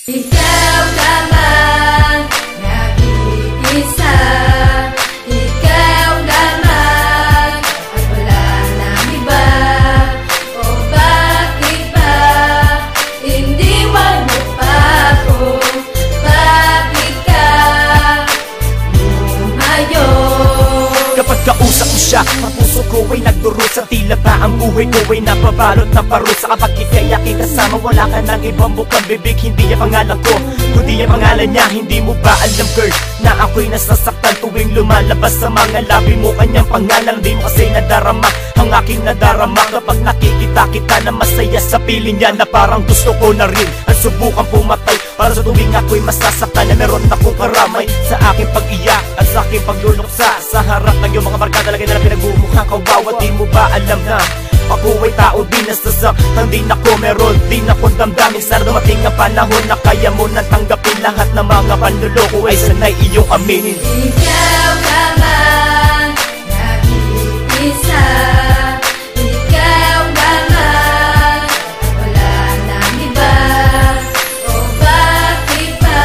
Ikaw lamang nag-iisa, ikaw lamang at wala nang iba. O bakit ba iniwan mo pa ako? Bakit ka lumayo? Kapag kausap mo siya, ang puso ko ay nagdurusa. Tila ba ang buhay ko ay napabalot ng parusa. Kapag ika'y aking kasama, wala ka ng ibang bukang bibig. Hindi niya pangalan ko, kundi niya pangalan niya. Hindi mo ba alam girl, na ako'y nasasaktan tuwing lumalabas sa mga labi mo kanyang pangalan? Di mo kasi nadarama ang aking nadarama kapag nakikita kita na masaya sa piling niya, na parang gusto ko na rin ang subukan pumatay. Para sa tuwing ako'y masasaktan na meron akong karamay sa aking pag-iyak at sa aking pagluluksa. Sa harap ng iyong mga barkada lagi na pinagmumukhang kawawa. Di mo ba alam na ako ay tao din nasasaktan din ako, meron din akong damdamin. Sana dumating ang panahon na kaya mo nang tanggapin lahat ng mga panluloko ay sanay iyong aminin. Ikaw lamang nag-iisa, ikaw lamang at wala nang iba. O bakit ba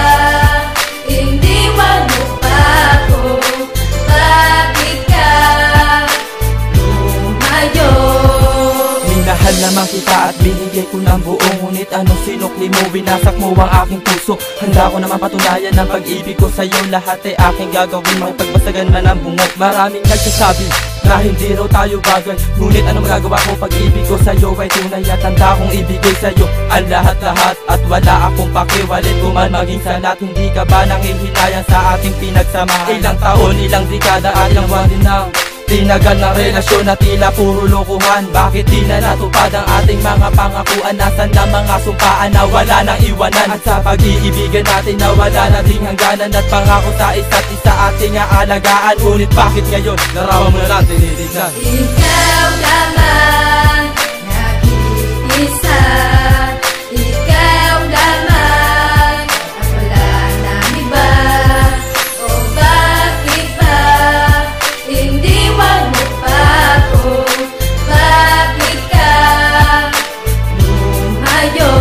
iniwan mo pa ako? Bakit ka lumayo? Minahal naman kita at binigay ko ng buo, ngunit anong sinukli mo, winasak mo ang aking puso. Handa ko naman patunayan ng pag-ibig ko sa'yo. Lahat ay aking gagawin, makipagbasagan man ang bungok. Maraming nagsasabi na hindi raw tayo bagay, ngunit anong magagawa ko? Pag-ibig ko sa'yo ay tunay at handa kong ibigay sa'yo ang lahat-lahat. At wala akong pakiwalit kung man maging sanat. Hindi ka ba nanghihinayang sa ating pinagsamahan? Ilang taon, ilang dekada at ilang buwan din ang tinagal na relasyon na tila puro lokohan. Bakit di na natupad ang ating mga pangakuan? Nasaan na mga sumpaan na wala nang iwanan? At sa pag-iibigan natin na wala na ding hangganan, at pangako sa isa't isa ating aalagaan. Ngunit bakit ngayon larawan mo na lang tinitignan? Ikaw lamang nag-iisa, ikaw lamang at wala nang iba. O bakit ba iniwan mo pa ako? Bakit ka lumayo?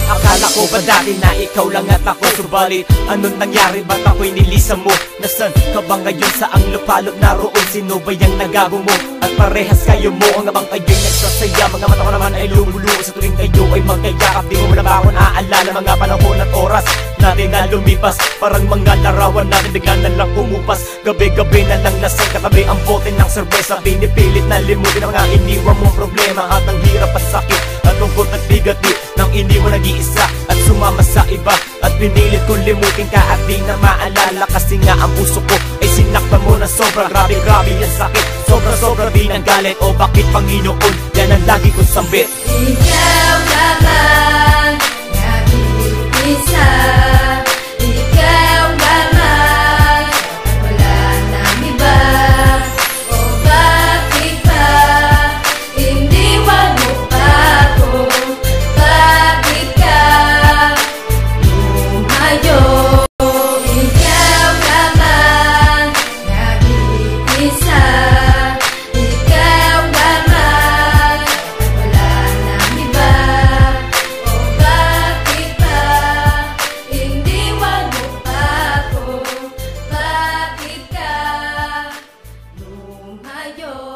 Akala ko ba dati na ikaw lang at ako, subalit anong nangyari? Ba't ako'y nilisan mo? Nasaan ka ba ngayon? Saang lupalop naroon? Sino ba yung nagago mo? At parehas kayo mo ang abang kayo'y nagsasaya. Mga mata ko naman ay lumuluo sa tuwing kayo ay magkayakap. Di mo na ba ako naaalala mga panahon at oras natin na lumipas? Parang mga larawan natin bigla na lang umupas. Gabi-gabi na lang lasing katabi ang bote ng serbesa. Pinipilit na limutin ang mga iniwan mong problema at ang hirap at sakit at lungkot at bigati nang iniwan nag-iisa at sumama sa iba. At pinilit kong limutin ka at di na maalala, kasi nga ang puso ko ay sinaktan mo na sobra. Grabe-grabe yung sakit, sobra-sobra din ang galit. O bakit Panginoon, yan ang lagi kong sambit? Ikaw lamang nag-iisa, ikaw lamang at wala nang iba. O bakit ba iniwan mo pa ako? Bakit ka lumayo? Ikaw lamang nag-iisa, ikaw lamang at wala nang iba. O bakit ba iniwan mo pa ako? Bakit ka lumayo?